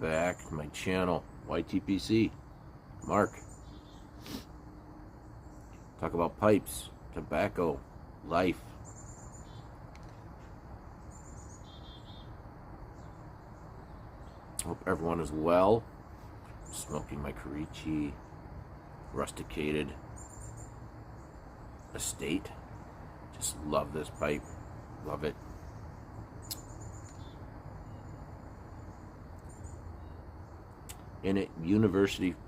back to my channel, YTPC. Mark. Talk about pipes, tobacco, life. Hope everyone is well. I'm smoking my Karichi rusticated estate. Just love this pipe. Love it. In it,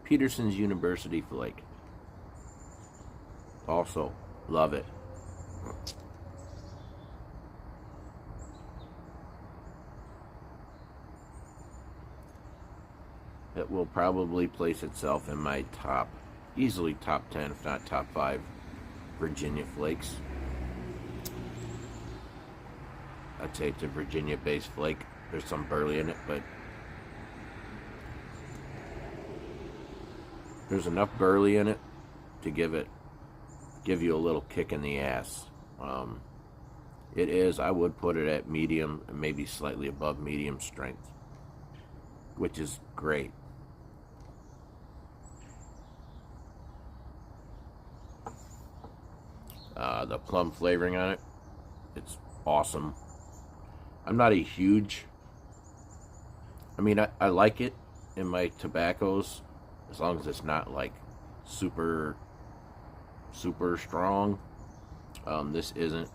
Peterson's University Flake. Also, love it. It will probably place itself in my easily top 10, if not top 5, Virginia flakes. I'd say it's a Virginia-based flake. There's some burley in it, but there's enough burley in it to give you a little kick in the ass. I would put it at medium, maybe slightly above medium strength, which is great. The plum flavoring on it, it's awesome. I'm not a huge, I like it in my tobaccos, as long as it's not like super strong. This isn't,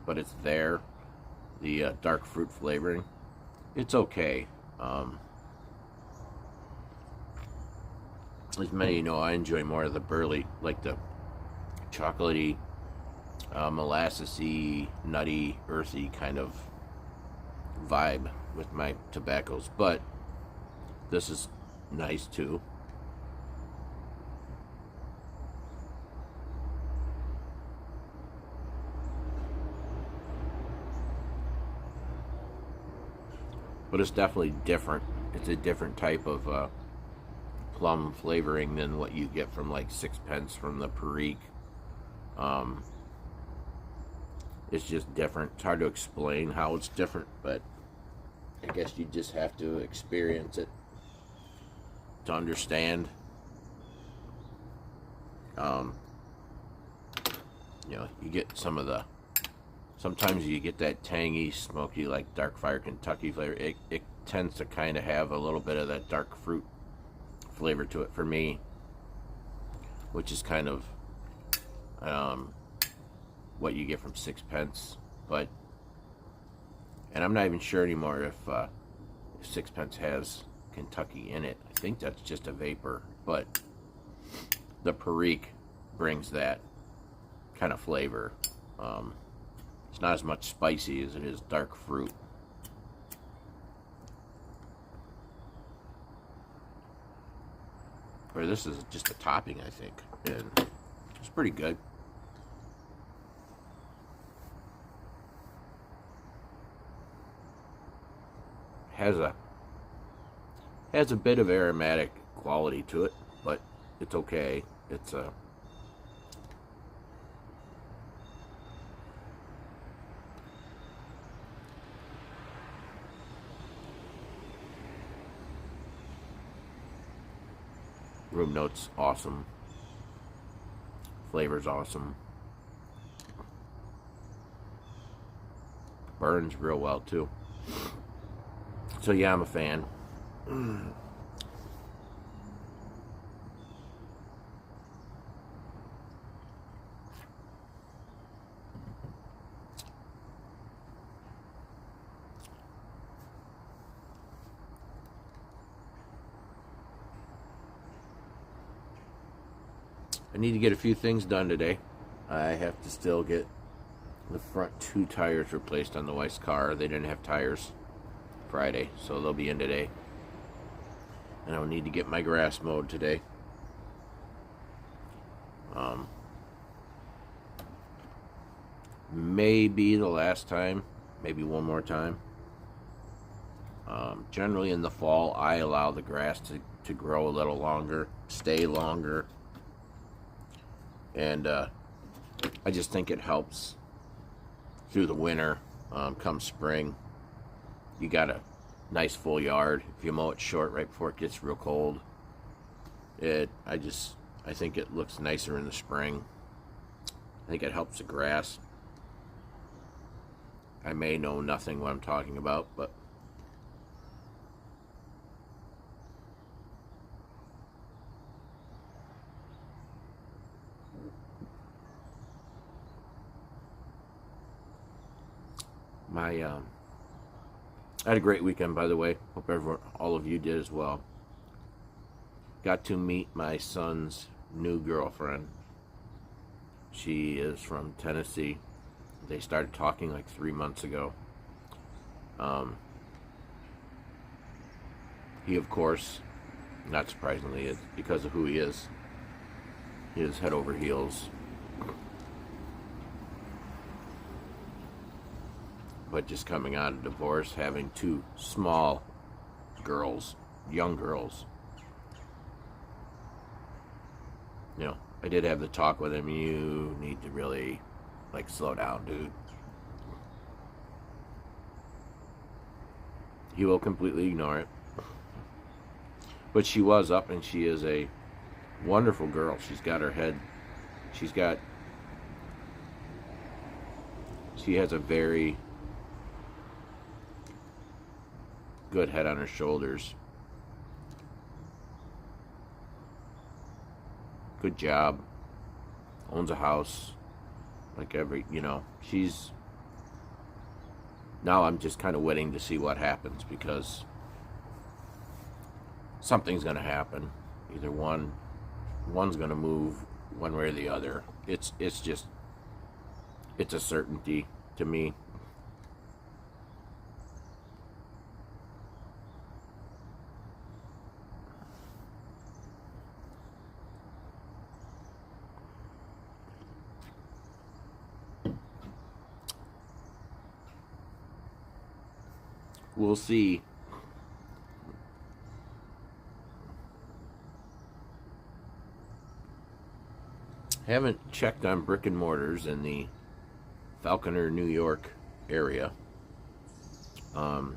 but it's there. The dark fruit flavoring, it's okay. As many of you know, I enjoy more of the burley, like the chocolatey, molassesy, nutty, earthy kind of vibe with my tobaccos, but this is nice too. But it's definitely different. It's a different type of plum flavoring than what you get from like Sixpence from the Perique. It's just different. It's hard to explain how it's different, but I guess you just have to experience it to understand. You get sometimes you get that tangy, smoky, like Dark Fire Kentucky flavor. It tends to kind of have a little bit of that dark fruit flavor to it for me, which is kind of what you get from Sixpence. And I'm not even sure anymore if Sixpence has Kentucky in it. I think that's just a vapor, but the Perique brings that kind of flavor. It's not as much spicy as it is dark fruit. Or this is just a topping, I think, and it's pretty good. Has a bit of aromatic quality to it, but it's okay. It's room notes awesome. Flavor's awesome. Burns real well too. So yeah, I'm a fan. I need to get a few things done today. I have to still get the front 2 tires replaced on the wife's car. They didn't have tires Friday, so they'll be in today. And I'll need to get my grass mowed today. Maybe the last time, maybe one more time. Generally in the fall, I allow the grass to grow a little longer, stay longer. And I just think it helps through the winter. Come spring, you gotta nice full yard. If you mow it short right before it gets real cold, I think it looks nicer in the spring. I think it helps the grass. I may know nothing what I'm talking about, but I had a great weekend, by the way. Hope all of you did as well. Got to meet my son's new girlfriend. She is from Tennessee. They started talking like 3 months ago. He, of course, not surprisingly, is because of who he is head over heels. But just coming out of divorce, having two small girls, young girls. You know, I did have the talk with him. You need to really, like, slow down, dude. He will completely ignore it. But she was up, and she is a wonderful girl. She's got her head. She has a very good head on her shoulders. Good job. Owns a house. Like she's... Now I'm just kind of waiting to see what happens, because something's going to happen. Either one's going to move one way or the other. It's a certainty to me. We'll see. Haven't checked on brick and mortars in the Falconer, New York area. I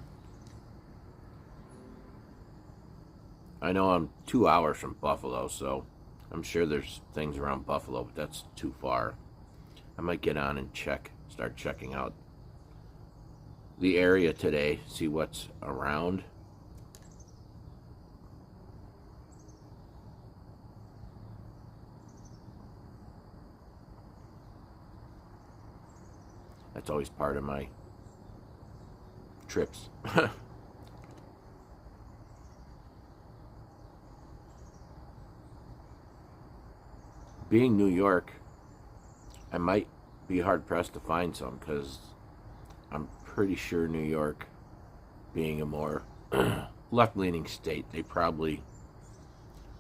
know I'm 2 hours from Buffalo, so I'm sure there's things around Buffalo, but that's too far. I might get on and start checking out the area today, see what's around. That's always part of my trips. Being New York, I might be hard pressed to find some, because I'm pretty sure New York, being a more left-leaning state, they probably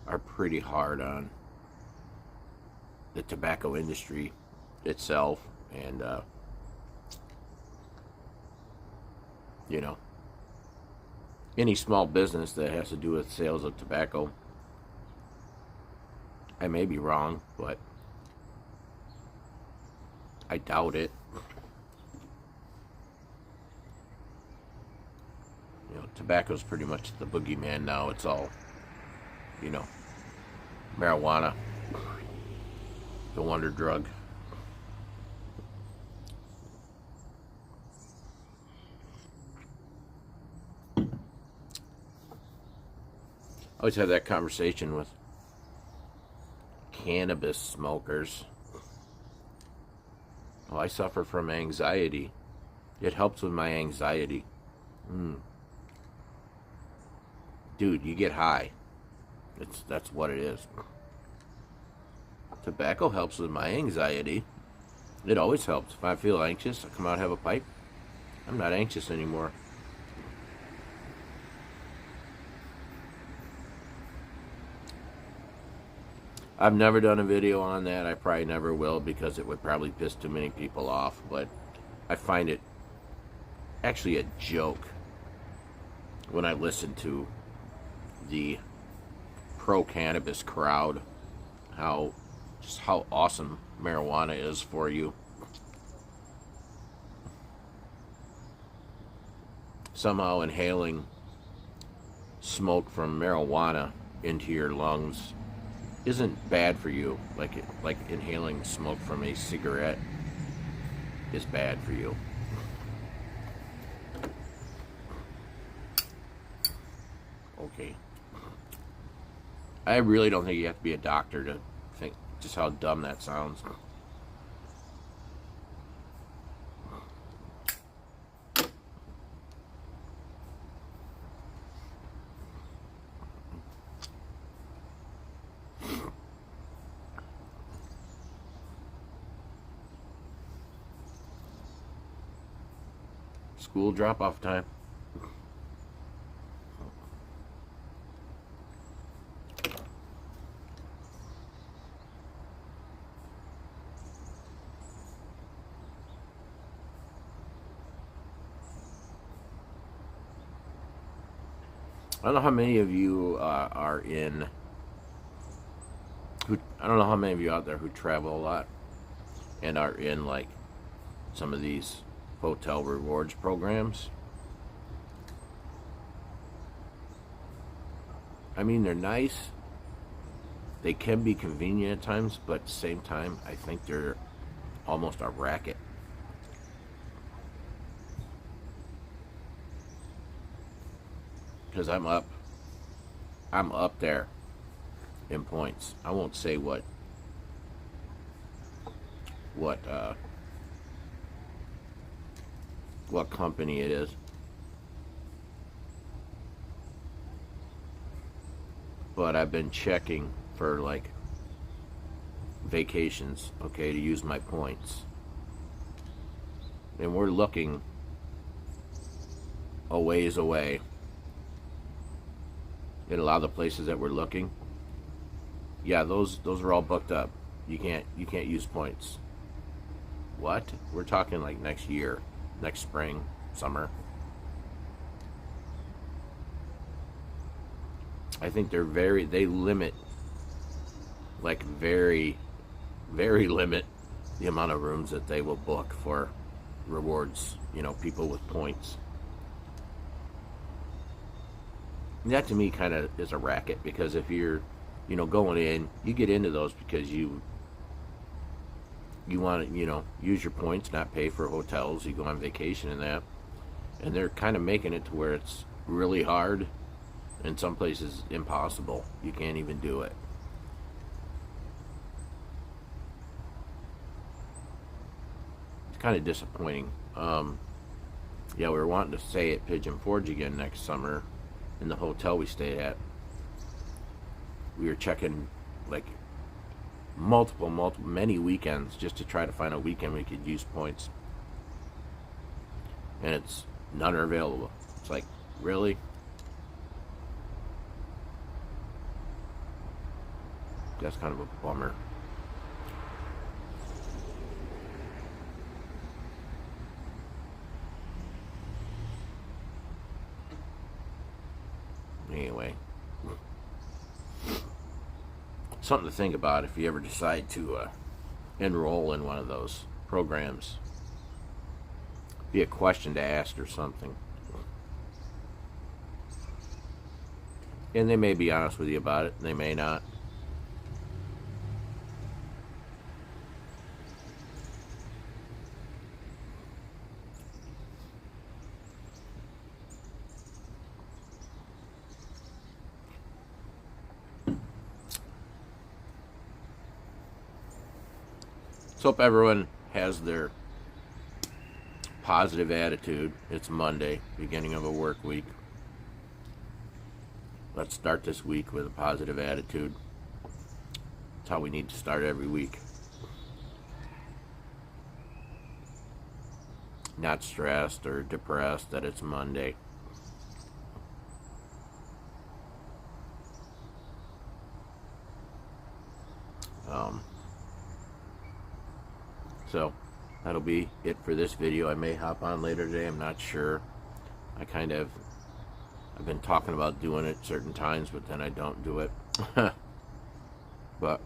are pretty hard on the tobacco industry itself, and any small business that has to do with sales of tobacco. I may be wrong, but I doubt it. Tobacco's pretty much the boogeyman now. It's all, marijuana, the wonder drug. I always have that conversation with cannabis smokers. Oh, I suffer from anxiety. It helps with my anxiety. Dude, you get high. That's what it is. Tobacco helps with my anxiety. It always helps. If I feel anxious, I come out and have a pipe. I'm not anxious anymore. I've never done a video on that. I probably never will, because it would probably piss too many people off. But I find it actually a joke when I listen to the pro-cannabis crowd, how awesome marijuana is for you. Somehow inhaling smoke from marijuana into your lungs isn't bad for you. Like inhaling smoke from a cigarette is bad for you. Okay. I really don't think you have to be a doctor to think just how dumb that sounds. School drop-off time. I don't know how many of you are in. I don't know how many of you out there who travel a lot and are in like some of these hotel rewards programs. I mean, they're nice. They can be convenient at times, but at the same time, I think they're almost a racket. Because I'm up there in points. I won't say what company it is, but I've been checking for like vacations, okay, to use my points, and we're looking a ways away. In a lot of the places that we're looking, yeah, those are all booked up. You can't use points. What? We're talking like next year, next spring, summer. I think they limit, like very, very limit the amount of rooms that they will book for rewards, people with points. And that to me kind of is a racket, because if you're, going in, you get into those because you want to, use your points, not pay for hotels. You go on vacation and that. And they're kind of making it to where it's really hard. In some places, impossible. You can't even do it. It's kind of disappointing. Yeah, we were wanting to stay at Pigeon Forge again next summer in the hotel we stayed at. We were checking like many weekends just to try to find a weekend we could use points. And none are available. It's like, really? That's kind of a bummer. Anyway, something to think about if you ever decide to enroll in one of those programs. Be a question to ask or something. And they may be honest with you about it, and they may not. So hope everyone has their positive attitude. It's Monday, beginning of a work week. Let's start this week with a positive attitude. That's how we need to start every week. Not stressed or depressed that it's Monday. So that'll be it for this video. I may hop on later today, I'm not sure. I've been talking about doing it certain times, but then I don't do it. But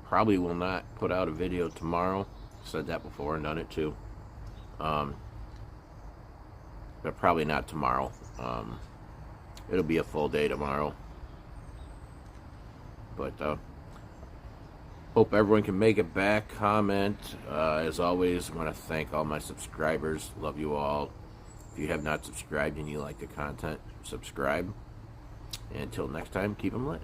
probably will not put out a video tomorrow. Said that before and done it too. but probably not tomorrow. It'll be a full day tomorrow. But hope everyone can make it back. Comment. As always, I want to thank all my subscribers. Love you all. If you have not subscribed and you like the content, subscribe. And until next time, keep them lit.